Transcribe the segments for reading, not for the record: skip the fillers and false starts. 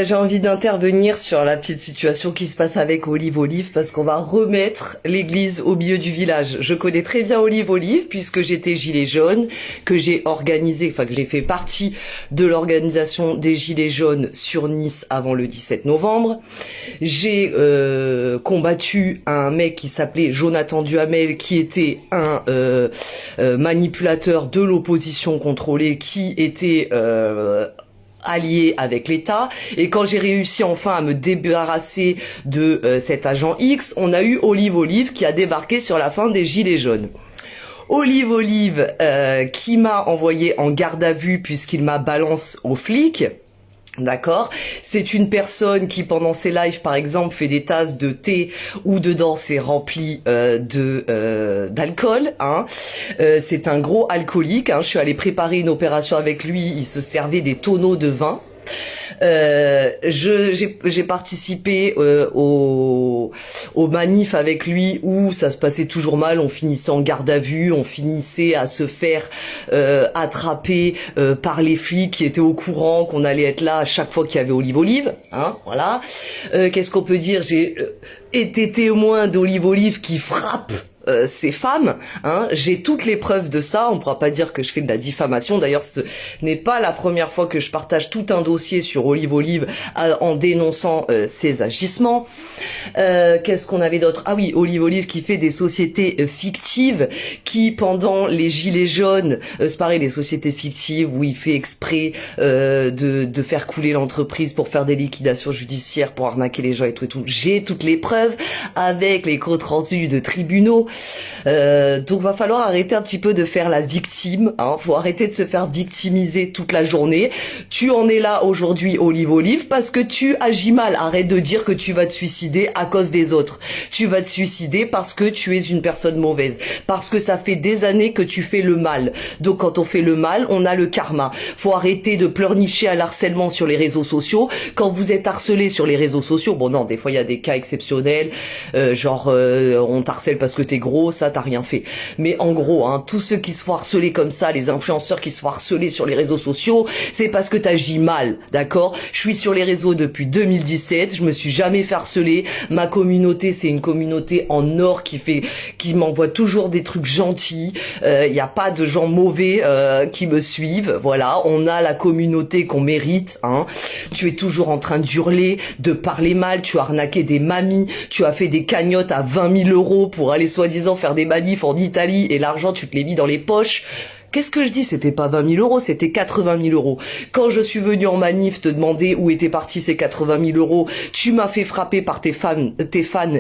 J'ai envie d'intervenir sur la petite situation qui se passe avec Olive parce qu'on va remettre l'église au milieu du village. Je connais très bien Olive puisque j'étais gilet jaune, que j'ai organisé, que j'ai fait partie de l'organisation des gilets jaunes sur Nice avant le 17 novembre. J'ai combattu un mec qui s'appelait Jonathan Duhamel, qui était un manipulateur de l'opposition contrôlée, qui était allié avec l'État, et quand j'ai réussi enfin à me débarrasser de cet agent X, on a eu Olive qui a débarqué sur la fin des Gilets jaunes. Olive qui m'a envoyé en garde à vue puisqu'il m'a balance aux flics. D'accord, c'est une personne qui pendant ses lives par exemple fait des tasses de thé où dedans c'est rempli d'alcool. C'est un gros alcoolique. Je suis allée préparer une opération avec lui. Il se servait des tonneaux de vin. J'ai participé au manif avec lui où ça se passait toujours mal, on finissait en garde à vue, on finissait à se faire attraper par les flics qui étaient au courant qu'on allait être là à chaque fois qu'il y avait Olive, voilà. Qu'est-ce qu'on peut dire, j'ai été témoin d'Olive qui frappe ces femmes, j'ai toutes les preuves de ça. On pourra pas dire que je fais de la diffamation. D'ailleurs, ce n'est pas la première fois que je partage tout un dossier sur Olive en dénonçant ses agissements. Qu'est-ce qu'on avait d'autre? Ah oui, Olive qui fait des sociétés fictives, qui pendant les gilets jaunes, c'est pareil, les sociétés fictives où il fait exprès de faire couler l'entreprise pour faire des liquidations judiciaires, pour arnaquer les gens et tout. J'ai toutes les preuves avec les comptes rendus de tribunaux. Donc va falloir arrêter un petit peu de faire la victime, faut arrêter de se faire victimiser toute la journée. Tu en es là aujourd'hui, Olive, parce que tu agis mal. Arrête de dire que tu vas te suicider à cause des autres. Tu vas te suicider parce que tu es une personne mauvaise, parce que ça fait des années que tu fais le mal. Donc quand on fait le mal, on a le karma. Faut arrêter de pleurnicher à l'harcèlement sur les réseaux sociaux. Quand vous êtes harcelé sur les réseaux sociaux, bon non, des fois il y a des cas exceptionnels, on t'harcèle parce que t'es gros, ça t'as rien fait. Mais en gros, tous ceux qui se font harceler comme ça, les influenceurs qui se font harceler sur les réseaux sociaux, c'est parce que t'agis mal, d'accord? Je suis sur les réseaux depuis 2017, je me suis jamais fait harceler. Ma communauté, c'est une communauté en or qui m'envoie toujours des trucs gentils. Il y a pas de gens mauvais qui me suivent. Voilà, on a la communauté qu'on mérite. Tu es toujours en train d'hurler, de parler mal. Tu as arnaqué des mamies, tu as fait des cagnottes à 20 000 € pour aller soi-disant faire des manifs en Italie, et l'argent tu te l'es mis dans les poches. Qu'est-ce que je dis? C'était pas 20 000 €, c'était 80 000 €. Quand je suis venue en manif te demander où étaient partis ces 80 000 €, tu m'as fait frapper par tes fans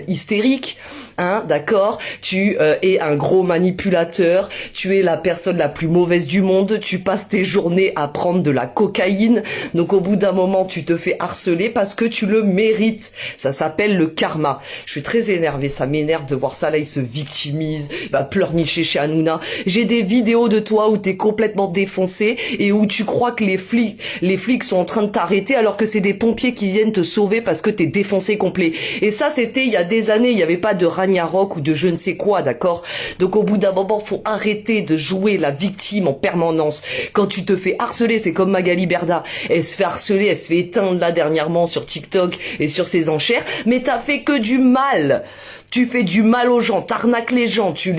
hystériques, d'accord? Tu es un gros manipulateur, tu es la personne la plus mauvaise du monde, tu passes tes journées à prendre de la cocaïne, donc au bout d'un moment tu te fais harceler parce que tu le mérites. Ça s'appelle le karma. Je suis très énervée, ça m'énerve de voir ça, là il se victimise, il va pleurnicher chez Hanouna. J'ai des vidéos de toi où t'es complètement défoncé et où tu crois que les flics sont en train de t'arrêter alors que c'est des pompiers qui viennent te sauver parce que t'es défoncé complet. Et ça, c'était il y a des années, il n'y avait pas de Ragnarok ou de je ne sais quoi, d'accord? Donc au bout d'un moment, faut arrêter de jouer la victime en permanence. Quand tu te fais harceler, c'est comme Magali Berda. Elle se fait harceler, elle se fait éteindre là dernièrement sur TikTok et sur ses enchères, mais t'as fait que du mal. Tu fais du mal aux gens, t'arnaques les gens, tu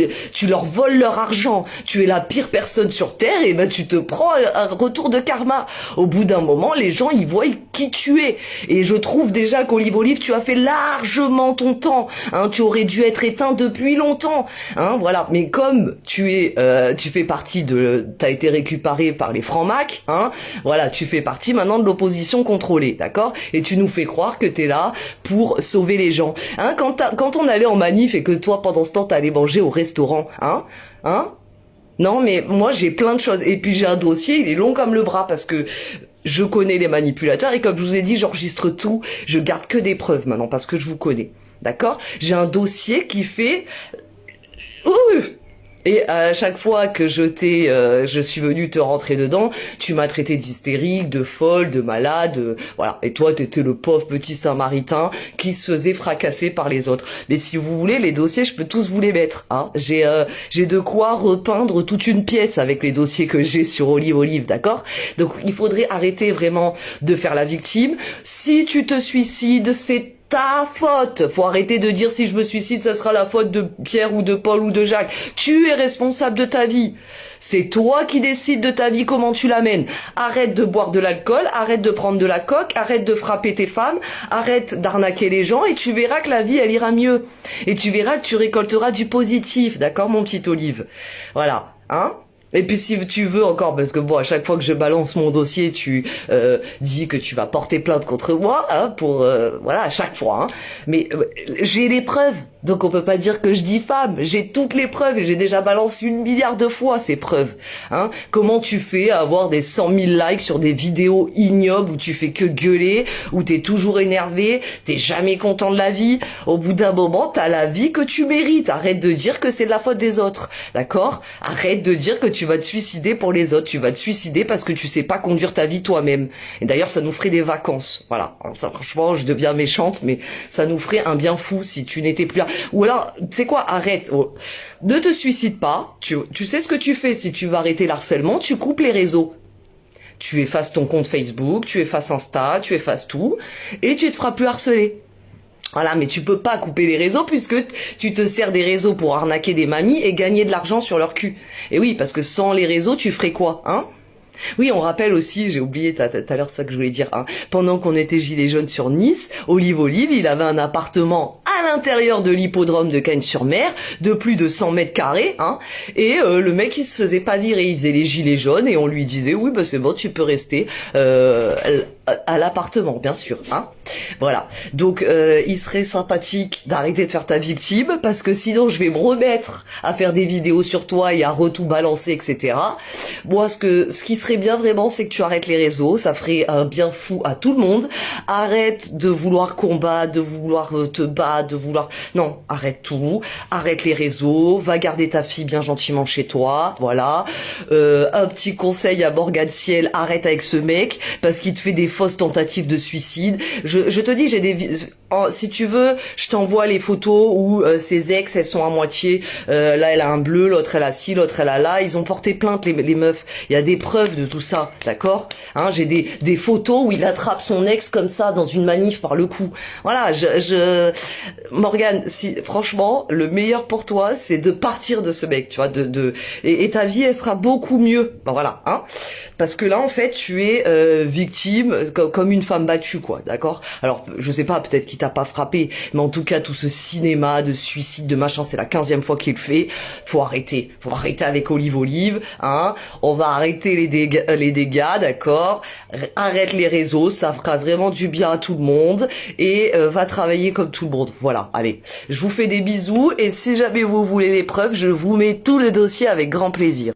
leur voles leur argent, tu es la pire personne sur terre, et tu te prends un retour de karma. Au bout d'un moment, les gens, ils voient qui tu es. Et je trouve déjà qu'Olive, tu as fait largement ton temps. Tu aurais dû être éteint depuis longtemps. Voilà. Mais comme tu fais partie t'as été récupéré par les francs-macs, voilà, tu fais partie maintenant de l'opposition contrôlée, d'accord? Et tu nous fais croire que t'es là pour sauver les gens. Quand on allait en manif et que toi, pendant ce temps, t'allais manger au restaurant, non, mais moi, j'ai plein de choses. Et puis, j'ai un dossier, il est long comme le bras parce que je connais les manipulateurs et comme je vous ai dit, j'enregistre tout. Je garde que des preuves maintenant parce que je vous connais. D'accord? J'ai un dossier qui fait... Et à chaque fois que je suis venue te rentrer dedans, tu m'as traité d'hystérique, de folle, de malade, voilà. Et toi, t'étais le pauvre petit Samaritain qui se faisait fracasser par les autres. Mais si vous voulez, les dossiers, je peux tous vous les mettre, hein. J'ai de quoi repeindre toute une pièce avec les dossiers que j'ai sur Olive, d'accord? Donc, il faudrait arrêter vraiment de faire la victime. Si tu te suicides, c'est ta faute. Faut arrêter de dire si je me suicide, ça sera la faute de Pierre ou de Paul ou de Jacques. Tu es responsable de ta vie. C'est toi qui décides de ta vie, comment tu l'amènes. Arrête de boire de l'alcool, arrête de prendre de la coke, arrête de frapper tes femmes, arrête d'arnaquer les gens et tu verras que la vie, elle ira mieux. Et tu verras que tu récolteras du positif, d'accord, mon petit Olive? Voilà, hein? Et puis si tu veux encore, parce que bon, à chaque fois que je balance mon dossier, tu dis que tu vas porter plainte contre moi, hein, pour voilà, à chaque fois. Hein. Mais j'ai les preuves, donc on peut pas dire que je diffame. J'ai toutes les preuves et j'ai déjà balancé 1 milliard de fois ces preuves. Hein. Comment tu fais à avoir des 100 000 likes sur des vidéos ignobles où tu fais que gueuler, où t'es toujours énervé, t'es jamais content de la vie. Au bout d'un moment, t'as la vie que tu mérites. Arrête de dire que c'est de la faute des autres, d'accord? Arrête de dire que tu vas te suicider pour les autres, tu vas te suicider parce que tu sais pas conduire ta vie toi-même. Et d'ailleurs, ça nous ferait des vacances. Voilà. Alors ça, franchement, je deviens méchante, mais ça nous ferait un bien fou si tu n'étais plus là. Ou alors, tu sais quoi, arrête. Oh. Ne te suicide pas. Tu sais ce que tu fais si tu veux arrêter l'harcèlement, tu coupes les réseaux. Tu effaces ton compte Facebook, tu effaces Insta, tu effaces tout, et tu te feras plus harceler. Voilà, mais tu peux pas couper les réseaux puisque tu te sers des réseaux pour arnaquer des mamies et gagner de l'argent sur leur cul. Et oui, parce que sans les réseaux, tu ferais quoi, hein? Oui, on rappelle aussi, j'ai oublié tout à l'heure ça que je voulais dire, hein. Pendant qu'on était gilets jaunes sur Nice, Olive, il avait un appartement à l'intérieur de l'hippodrome de Cagnes-sur-Mer, de plus de 100 mètres carrés, hein. Et le mec, il se faisait pas virer, il faisait les gilets jaunes et on lui disait, oui, bah c'est bon, tu peux rester à l'appartement, bien sûr, hein. Voilà. Donc, il serait sympathique d'arrêter de faire ta victime, parce que sinon, je vais me remettre à faire des vidéos sur toi et à tout balancer, etc. Moi, ce qui serait bien vraiment, c'est que tu arrêtes les réseaux, ça ferait un bien fou à tout le monde. Arrête de vouloir combattre, de vouloir te battre, de vouloir... Non, arrête tout, arrête les réseaux, va garder ta fille bien gentiment chez toi, voilà. Un petit conseil à Morgane Ciel, arrête avec ce mec, parce qu'il te fait des fausses tentatives de suicide. Je te dis, si tu veux, je t'envoie les photos où ses ex, elles sont à moitié, là elle a un bleu, l'autre elle a ci, l'autre elle a là, ils ont porté plainte les meufs, il y a des preuves de tout ça, d'accord, hein, j'ai des photos où il attrape son ex comme ça dans une manif par le cou, voilà, Morgane, si franchement, le meilleur pour toi, c'est de partir de ce mec, tu vois, et ta vie, elle sera beaucoup mieux, ben voilà, hein, parce que là, en fait, tu es victime, comme une femme battue, quoi, d'accord. Alors, je sais pas, peut-être qu'il t'a pas frappé, mais en tout cas, tout ce cinéma de suicide, de machin, c'est la 15e fois qu'il le fait. Faut arrêter avec Olive, hein. On va arrêter les dégâts, d'accord. Arrête les réseaux, ça fera vraiment du bien à tout le monde, et va travailler comme tout le monde. Voilà, allez, je vous fais des bisous, et si jamais vous voulez les preuves, je vous mets tout le dossier avec grand plaisir.